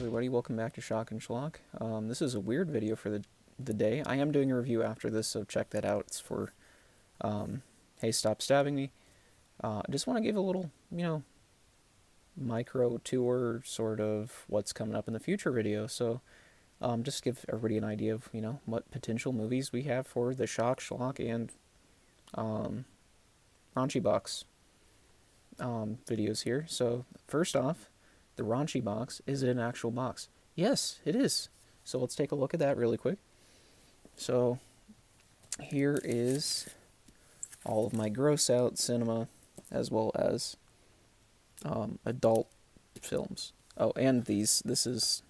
everybody, welcome back to Shock and Schlock. This is a weird video for the day. I am doing a review after this, so check that out. It's for Hey Stop Stabbing Me. I just want to give a little, micro tour, sort of, what's coming up in the future video. So just give everybody an idea of, what potential movies we have for the Shock, Schlock, and Raunchy Box videos here. So first off, the Raunchy Box, is it an actual box? Yes, it is. So let's take a look at that really quick. So here is all of my gross out cinema as well as adult films. Oh, and this is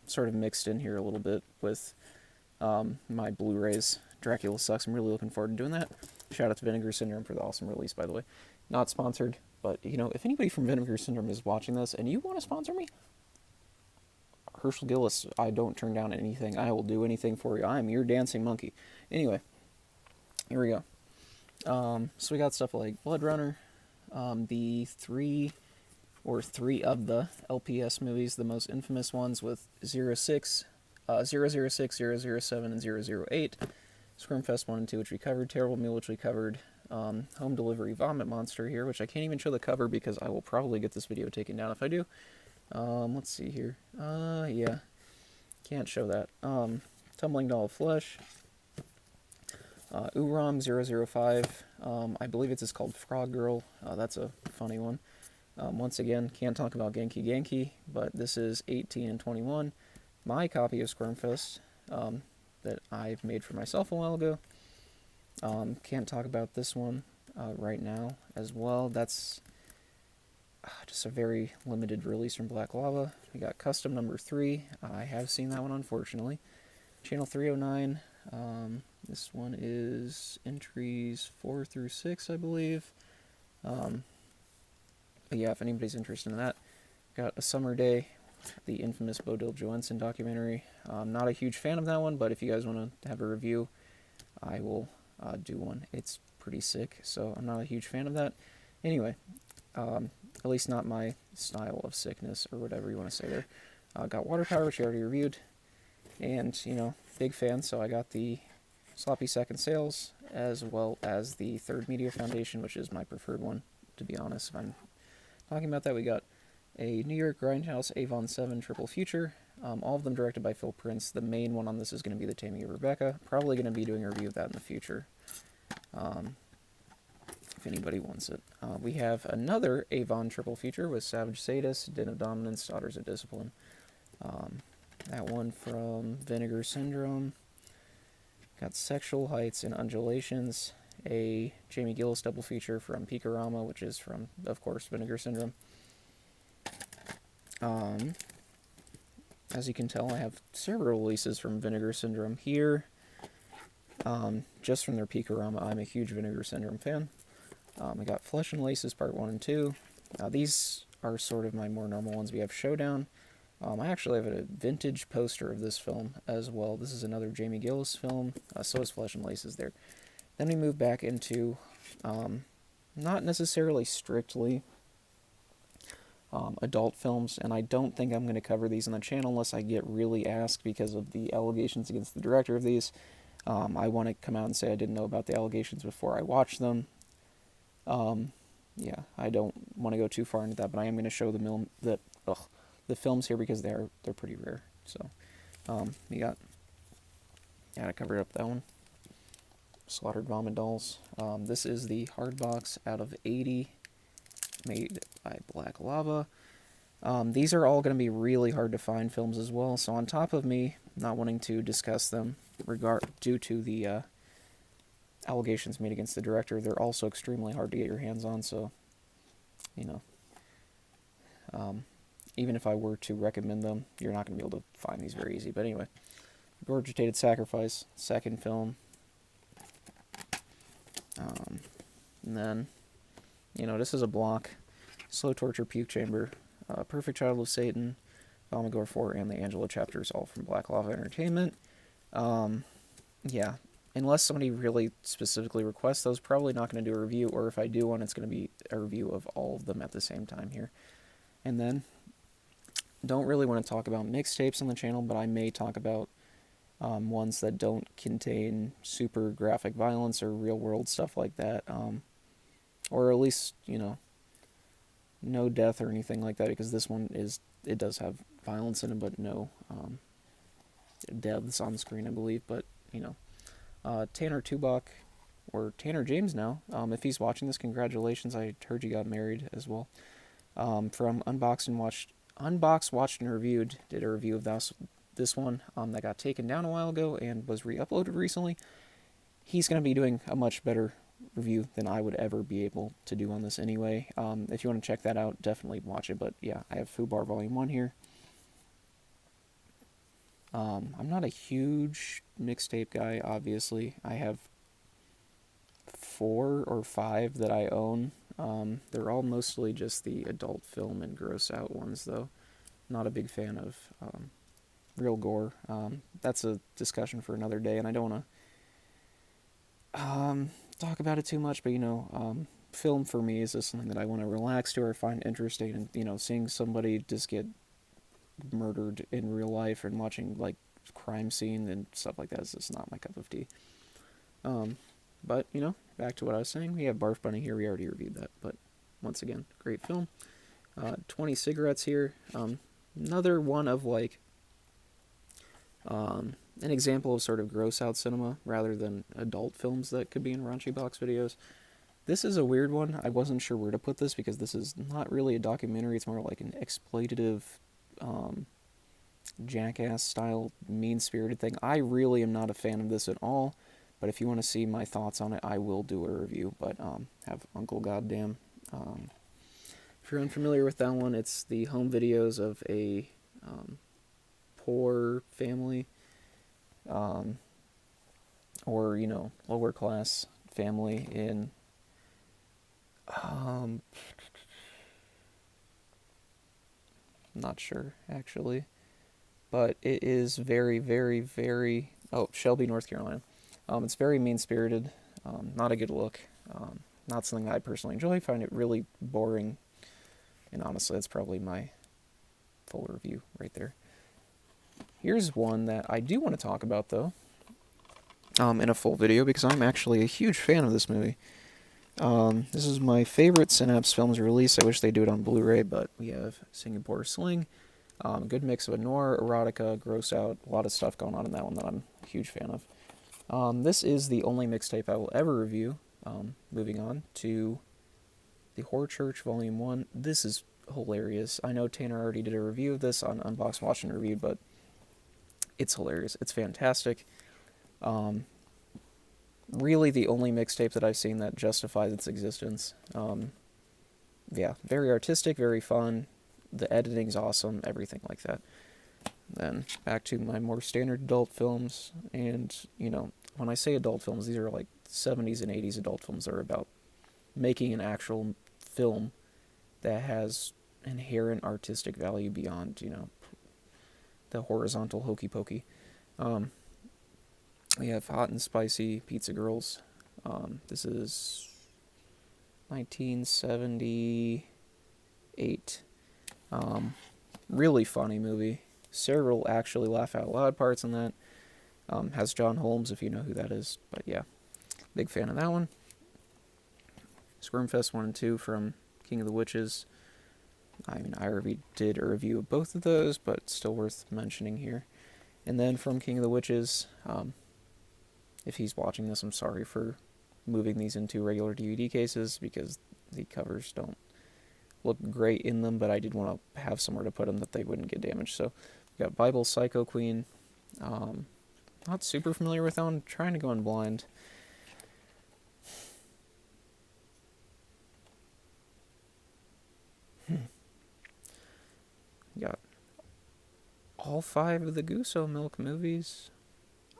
sort of mixed in here a little bit with my Blu-rays. Dracula Sucks. I'm really looking forward to doing that. Shout out to Vinegar Syndrome for the awesome release, by the way. Not sponsored, but if anybody from Vinegar Syndrome is watching this and you want to sponsor me, Herschel Gillis, I don't turn down anything. I will do anything for you. I am your dancing monkey. Anyway, here we go. So we got stuff like Blood Runner, the three of the LPS movies, the most infamous ones with 06, 006, 007, and 008. Squirmfest 1 and 2, which we covered. Terrible Meal, which we covered. Home Delivery Vomit Monster here, which I can't even show the cover because I will probably get this video taken down if I do. Let's see here. Yeah. Can't show that. Tumbling Doll of Flesh. Uram 005. I believe it's called Frog Girl. That's a funny one. Once again, can't talk about Genki Genki, but this is 18 and 21. My copy of Squirmfest that I've made for myself a while ago. Can't talk about this one right now as well. That's just a very limited release from Black Lava. We got Custom number 3. I have seen that one, unfortunately. Channel 309. This one is entries 4 through 6, I believe. But yeah, if anybody's interested in that. Got A Summer Day, the infamous Bodil Joensen documentary. I'm not a huge fan of that one, but if you guys want to have a review, I will do one. It's pretty sick, so I'm not a huge fan of that. Anyway, at least not my style of sickness, or whatever you want to say there. Got Water Power, which I already reviewed, and, big fan, so I got the Sloppy Second Sales, as well as the Third Media Foundation, which is my preferred one, to be honest. If I'm talking about that, we got a New York Grindhouse Avon 7 Triple Future, all of them directed by Phil Prince. The main one on this is going to be The Taming of Rebecca. Probably going to be doing a review of that in the future, if anybody wants it. We have another Avon Triple Feature with Savage Sadist, Den of Dominance, Daughters of Discipline. That one from Vinegar Syndrome. Got Sexual Heights and Undulations, a Jamie Gillis double feature from Picorama, which is from, of course, Vinegar Syndrome. As you can tell, I have several releases from Vinegar Syndrome here. Just from their Picorama, I'm a huge Vinegar Syndrome fan. I got Flesh and Laces Part 1 and 2. These are sort of my more normal ones. We have Showdown. I actually have a vintage poster of this film as well. This is another Jamie Gillis film. So is Flesh and Laces there. Then we move back into not necessarily strictly adult films, and I don't think I'm going to cover these on the channel unless I get really asked because of the allegations against the director of these. I want to come out and say I didn't know about the allegations before I watched them. Yeah, I don't want to go too far into that, but I am going to show the films here because they're pretty rare. So, we got, yeah, I covered up that one. Slaughtered Vomit Dolls. This is the hard box out of 80, made by Black Lava. These are all going to be really hard to find films as well, so on top of me not wanting to discuss them due to the allegations made against the director, they're also extremely hard to get your hands on, so, even if I were to recommend them, you're not going to be able to find these very easy. But anyway, Regurgitated Sacrifice, second film. And then, this is a block. Slow Torture Puke Chamber, Perfect Child of Satan, Valmagor 4, and the Angela chapters, all from Black Lava Entertainment. Yeah, unless somebody really specifically requests those, probably not going to do a review, or if I do one, it's going to be a review of all of them at the same time here. And then don't really want to talk about mixtapes on the channel, but I may talk about ones that don't contain super graphic violence or real world stuff like that, or at least, you know, no death or anything like that, because this one it does have violence in it, but no deaths on screen, I believe. But you know, Tanner Tubok, or Tanner James now, if he's watching this, congratulations. I heard you got married as well. From Unboxed, Watched, and Reviewed, did a review of this one that got taken down a while ago and was re-uploaded recently. He's going to be doing a much better review than I would ever be able to do on this anyway. If you want to check that out, definitely watch it. But yeah, I have Fubar Volume 1 here. I'm not a huge mixtape guy, obviously. I have 4 or 5 that I own. They're all mostly just the adult film and gross out ones, though. Not a big fan of real gore. That's a discussion for another day, and I don't want to talk about it too much, but you know, film for me is just something that I want to relax to or find interesting, and you know, seeing somebody just get murdered in real life and watching like crime scene and stuff like that is just not my cup of tea. But you know, back to what I was saying, we have Barf Bunny here. We already reviewed that, but once again, great film. 20 Cigarettes here. Another one of like an example of sort of gross out cinema rather than adult films that could be in raunchy box videos. This is a weird one. I wasn't sure where to put this because this is not really a documentary. It's more like an exploitative, jackass style, mean-spirited thing. I really am not a fan of this at all, but if you want to see my thoughts on it, I will do a review. But have Uncle Goddamn. If you're unfamiliar with that one, it's the home videos of a poor family, or you know, lower class family in not sure actually, but it is very, very, very, Shelby, North Carolina. It's very mean-spirited, not a good look, not something I personally enjoy. I find it really boring, and honestly, that's probably my full review right there. Here's one that I do want to talk about, though, in a full video, because I'm actually a huge fan of this movie. This is my favorite Synapse Films release. I wish they do it on Blu-ray, but we have Singapore Sling. Good mix of a noir, erotica, gross out, a lot of stuff going on in that one that I'm a huge fan of. This is the only mixtape I will ever review. Moving on to The Horror Church Volume 1. This is hilarious. I know Tanner already did a review of this on Unboxed, Watched, and Reviewed, but it's hilarious. It's fantastic. Really the only mixtape that I've seen that justifies its existence. Yeah, very artistic, very fun. The editing's awesome, everything like that. Then back to my more standard adult films, and you know, when I say adult films, these are like 70s and 80s adult films that are about making an actual film that has inherent artistic value beyond, you know, the horizontal hokey pokey. We have Hot and Spicy Pizza Girls. This is 1978. Really funny movie. Several actually laugh out loud parts in that. Has John Holmes, if you know who that is. But yeah, big fan of that one. Squirmfest 1 and 2 from King of the Witches. I mean, I already did a review of both of those, but still worth mentioning here. And then from King of the Witches, if he's watching this, I'm sorry for moving these into regular DVD cases because the covers don't look great in them, but I did want to have somewhere to put them that they wouldn't get damaged. So we got Bible Psycho Queen. Not super familiar with that one. Trying to go in blind. Got all 5 of the Guso Milk movies.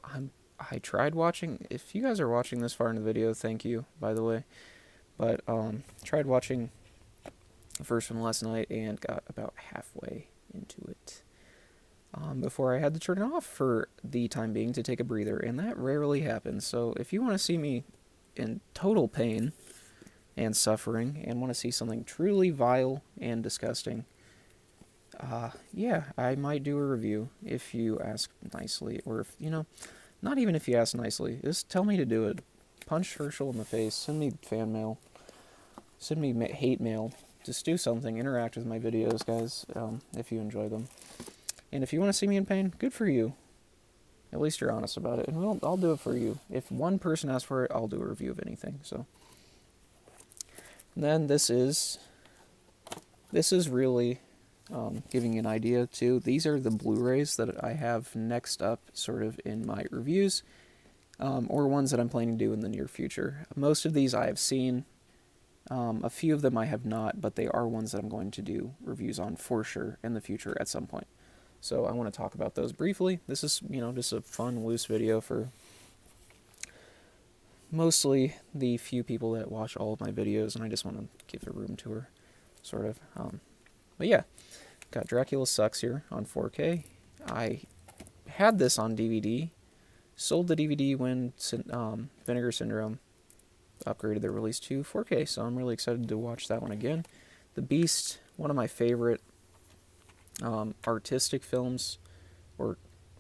I tried watching. If you guys are watching this far in the video, thank you, by the way. But tried watching the first one last night and got about halfway into it before I had to turn it off for the time being to take a breather, and that rarely happens. So if you want to see me in total pain and suffering and want to see something truly vile and disgusting, yeah, I might do a review if you ask nicely, or if, not even if you ask nicely, just tell me to do it. Punch Herschel in the face, send me fan mail, send me hate mail, just do something, interact with my videos, guys, if you enjoy them. And if you want to see me in pain, good for you. At least you're honest about it, and I'll do it for you. If one person asks for it, I'll do a review of anything. So, and then this is really giving you an idea too. These are the Blu-rays that I have next up, sort of in my reviews, or ones that I'm planning to do in the near future. Most of these I have seen. A few of them I have not, but they are ones that I'm going to do reviews on for sure in the future at some point. So I want to talk about those briefly. This is, just a fun, loose video for mostly the few people that watch all of my videos, and I just want to give a room tour, sort of. But yeah, got Dracula Sucks here on 4K. I had this on DVD, sold the DVD when Vinegar Syndrome upgraded their release to 4K, so I'm really excited to watch that one again. The Beast, one of my favorite artistic films, or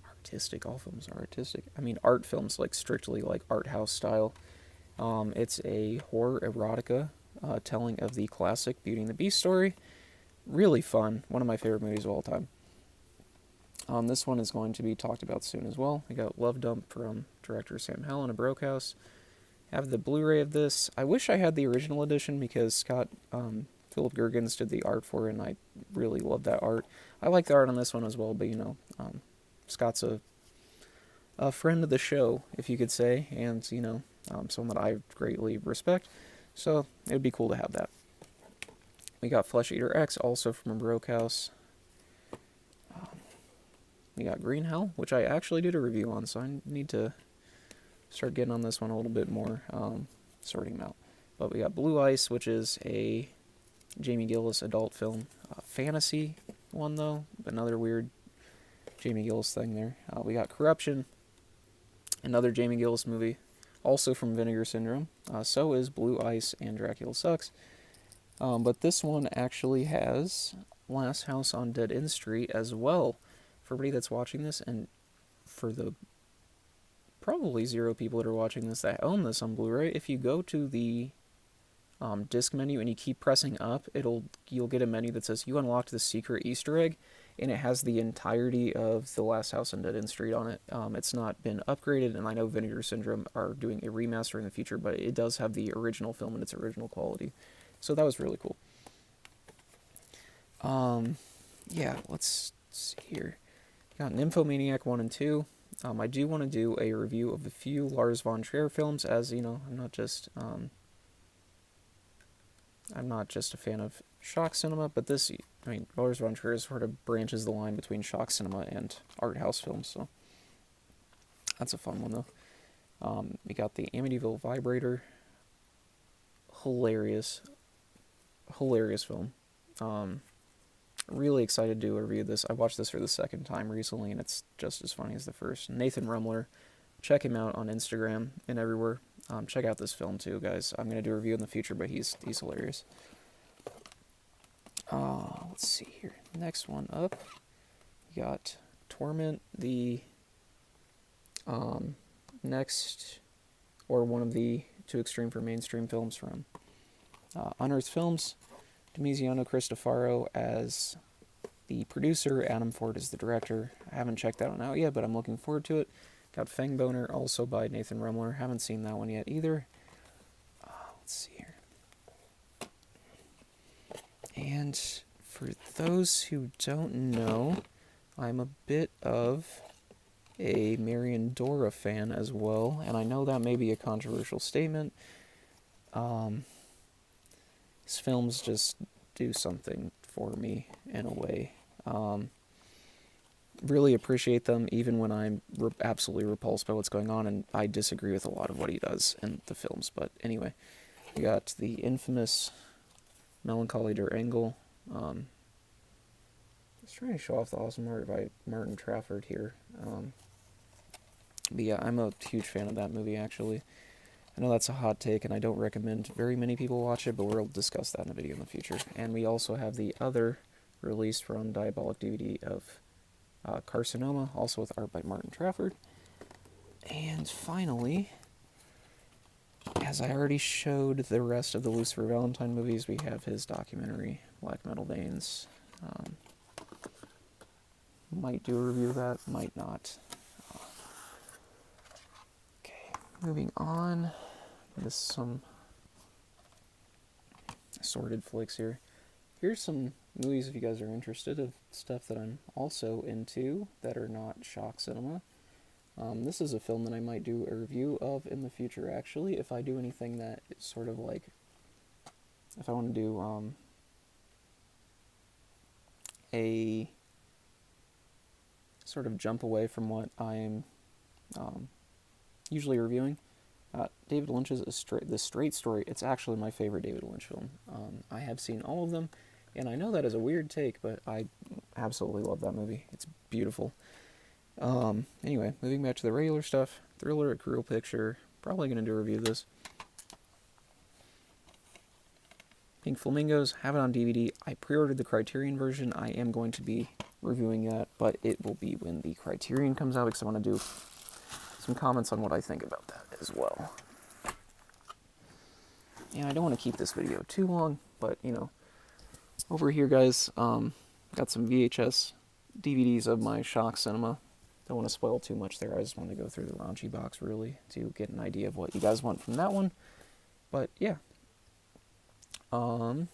artistic, all films are artistic. I mean art films, like strictly like art house style. It's a horror erotica telling of the classic Beauty and the Beast story. Really fun, one of my favorite movies of all time. This one is going to be talked about soon as well. I got Love Dump from director Sam Hell in a Brokehouse. I have the Blu-ray of this. I wish I had the original edition because Scott Philip Gergens did the art for it, and I really love that art. I like the art on this one as well, but Scott's a friend of the show, if you could say, and someone that I greatly respect, so it would be cool to have that. We got Flesh Eater X, also from a Brokehouse. We got Green Hell, which I actually did a review on, so I need to start getting on this one a little bit more, sorting them out. But we got Blue Ice, which is a Jamie Gillis adult film, fantasy one though, another weird Jamie Gillis thing there. We got Corruption, another Jamie Gillis movie, also from Vinegar Syndrome. So is Blue Ice and Dracula Sucks. But this one actually has Last House on Dead End Street as well. For everybody that's watching this, and for the probably 0 people that are watching this that own this on Blu-ray, if you go to the disc menu and you keep pressing up, you'll get a menu that says you unlocked the secret Easter egg, and it has the entirety of the Last House on Dead End Street on it. It's not been upgraded, and I know Vinegar Syndrome are doing a remaster in the future, but it does have the original film in its original quality. So that was really cool. Yeah, let's see here. Got Nymphomaniac 1 and 2. I do want to do a review of the few Lars von Trier films, as I'm not just a fan of shock cinema, but Lars von Trier sort of branches the line between shock cinema and art house films, so that's a fun one though. We got the Amityville Vibrator. Hilarious film. Really excited to do a review of this. I watched this for the second time recently, and it's just as funny as the first. Nathan Rumler, check him out on Instagram and everywhere. Check out this film too, guys. I'm gonna do a review in the future, but he's hilarious. Let's see here. Next one up, we got Torment, the next, or one of the too extreme for mainstream films from Unearthed Films. Demiziano Cristofaro as the producer, Adam Ford as the director. I haven't checked that one out yet, but I'm looking forward to it. Got Fangboner, also by Nathan Rumler. Haven't seen that one yet either. Let's see here. And for those who don't know, I'm a bit of a Marion Dora fan as well, and I know that may be a controversial statement. His films just do something for me in a way. Really appreciate them, even when I'm absolutely repulsed by what's going on, and I disagree with a lot of what he does in the films. But anyway, we got the infamous Melancholy der Engel. I was trying to show off the awesome art by Martin Trafford here. But yeah, I'm a huge fan of that movie, actually. I know that's a hot take, and I don't recommend very many people watch it, but we'll discuss that in a video in the future. And we also have the other released from Diabolic DVD of Carcinoma, also with art by Martin Trafford. And finally, as I already showed the rest of the Lucifer Valentine movies, we have his documentary, Black Metal Veins. Might do a review of that, might not. Okay, moving on. This is some assorted flicks here. Here's some movies if you guys are interested of stuff that I'm also into that are not shock cinema. This is a film that I might do a review of in the future, actually, if I do anything that is sort of like, if I want to do a sort of jump away from what I'm usually reviewing. David Lynch's The Straight Story, it's actually my favorite David Lynch film. I have seen all of them, and I know that is a weird take, but I absolutely love that movie. It's beautiful. Anyway, moving back to the regular stuff. Thriller, A Cruel Picture. Probably going to do a review of this. Pink Flamingos, have it on DVD. I pre-ordered the Criterion version. I am going to be reviewing that, but it will be when the Criterion comes out, because I want to do some comments on what I think about that as well. And I don't want to keep this video too long, but, you know, over here, guys, got some VHS DVDs of my shock cinema. Don't want to spoil too much there. I just want to go through the raunchy box, really, to get an idea of what you guys want from that one. But, yeah. If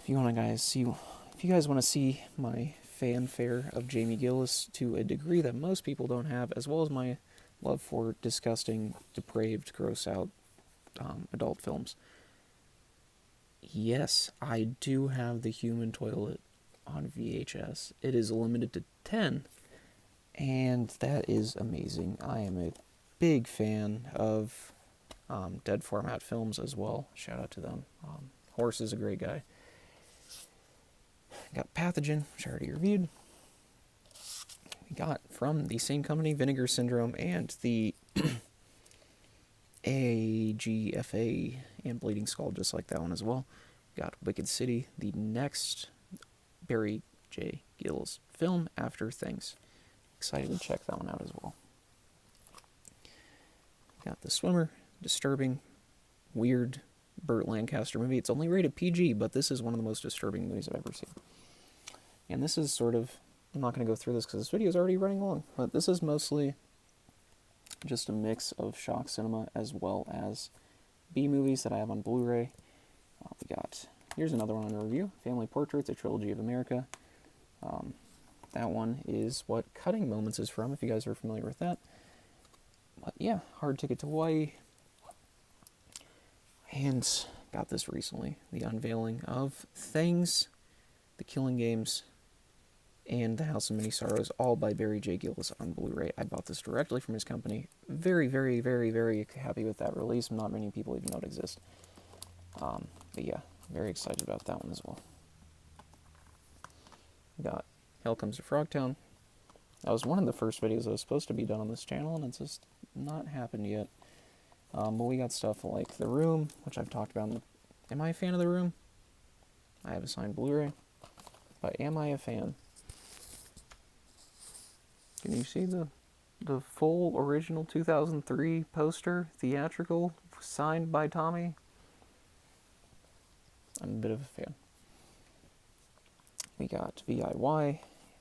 you guys want to see my fanfare of Jamie Gillis to a degree that most people don't have, as well as my love for disgusting, depraved, gross-out adult films, yes, I do have The Human Toilet on VHS. It is limited to 10, and that is amazing. I am a big fan of Dead Format Films as well. Shout out to them. Horse is a great guy. Got Pathogen, which I already reviewed. We got from the same company, Vinegar Syndrome, and the AGFA and Bleeding Skull, just like that one as well. Got Wicked City, the next Barry J. Gillis film after Things. Excited to check that one out as well. Got The Swimmer, disturbing, weird Burt Lancaster movie. It's only rated PG, but this is one of the most disturbing movies I've ever seen. And this is sort of, I'm not going to go through this because this video is already running long, but this is mostly just a mix of shock cinema as well as B-movies that I have on Blu-ray. Here's another one on review, Family Portraits, A Trilogy of America. That one is what Cutting Moments is from, if you guys are familiar with that. But yeah, Hard Ticket to Hawaii. And got this recently, the unveiling of Things, The Killing Games, and The House of Many Sorrows, all by Barry J. Gillis on Blu-ray. I bought this directly from his company. Very, very, very, very happy with that release. Not many people even know it exists. But yeah, very excited about that one as well. Got Hell Comes to Frogtown. That was one of the first videos that was supposed to be done on this channel, and it's just not happened yet. But we got stuff like The Room, which I've talked about. Am I a fan of The Room? I have a signed Blu-ray. But am I a fan? Can you see the full original 2003 poster, theatrical, signed by Tommy? I'm a bit of a fan. We got VIY,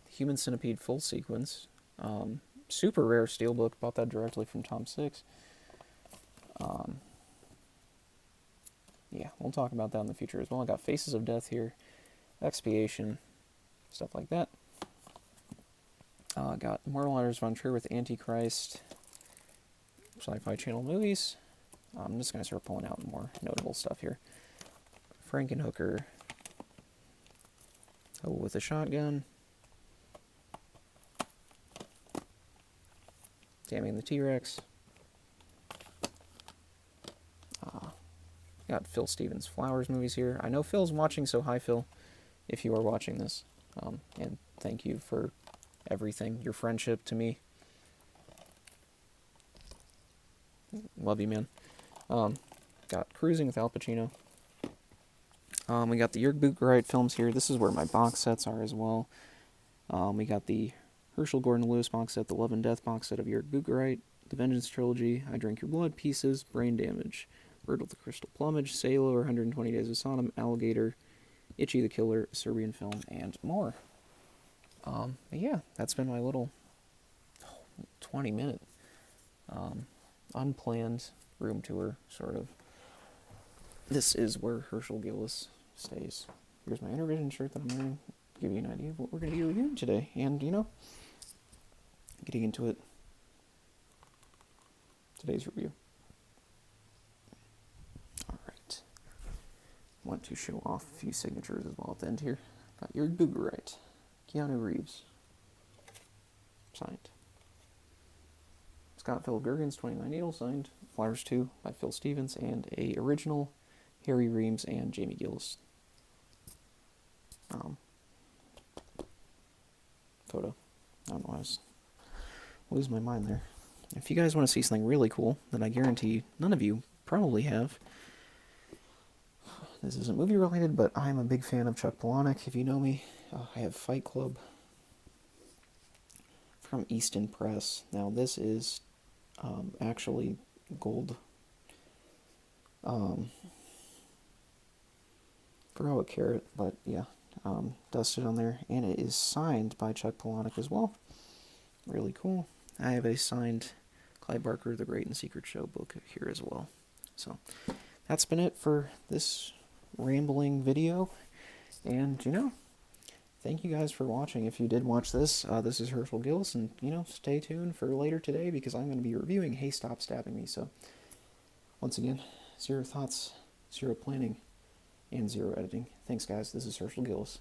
Human Centipede full sequence. Super rare steelbook, bought that directly from Tom Six. Yeah, we'll talk about that in the future as well. I got Faces of Death here, Expiation, stuff like that. Got Mortal Hunters von Trier with Antichrist, Sci-Fi Channel movies. I'm just going to start pulling out more notable stuff here. Frankenhooker, Oh with a Shotgun, Tammy and the T-Rex. Got Phil Stevens Flowers movies here. I know Phil's watching, so hi Phil, if you are watching this. And thank you for everything, your friendship to me. Love you, man. Got Cruising with Al Pacino. We got the Jörg Buchwright films here. This is where my box sets are as well. We got the Herschel Gordon Lewis box set, the Love and Death box set of Jörg Buchwright, the Vengeance trilogy, I Drink Your Blood, Pieces, Brain Damage, Bird with the Crystal Plumage, Sailor, 120 Days of Sodom, Alligator, Itchy the Killer, Serbian Film, and more. Yeah, that's been my little 20-minute unplanned room tour, sort of. This is where Herschel Gillis stays. Here's my Intervision shirt that I'm wearing. Give you an idea of what we're going to be reviewing today. And, getting into it. Today's review. Alright. Want to show off a few signatures as well at the end here. Got Jörg Buchwright. Keanu Reeves. Signed. Scott Philip Gergens, 29 Needles, signed. Flowers 2 by Phil Stevens, and a original Harry Reams and Jamie Gillis photo. I don't know, I was losing my mind there. If you guys want to see something really cool that I guarantee none of you probably have, this isn't movie related, but I'm a big fan of Chuck Palahniuk. If you know me, I have Fight Club from Easton Press. Now this is actually gold. Forgot what carat, but yeah, dusted on there, and it is signed by Chuck Palahniuk as well. Really cool. I have a signed Clive Barker, The Great and Secret Show book here as well. So that's been it for this rambling video, and thank you guys for watching. If you did watch this, this is Herschel Gillis, and stay tuned for later today because I'm going to be reviewing Hey Stop Stabbing Me. So once again, 0 thoughts, 0 planning, and 0 editing. Thanks guys, this is Herschel Gillis.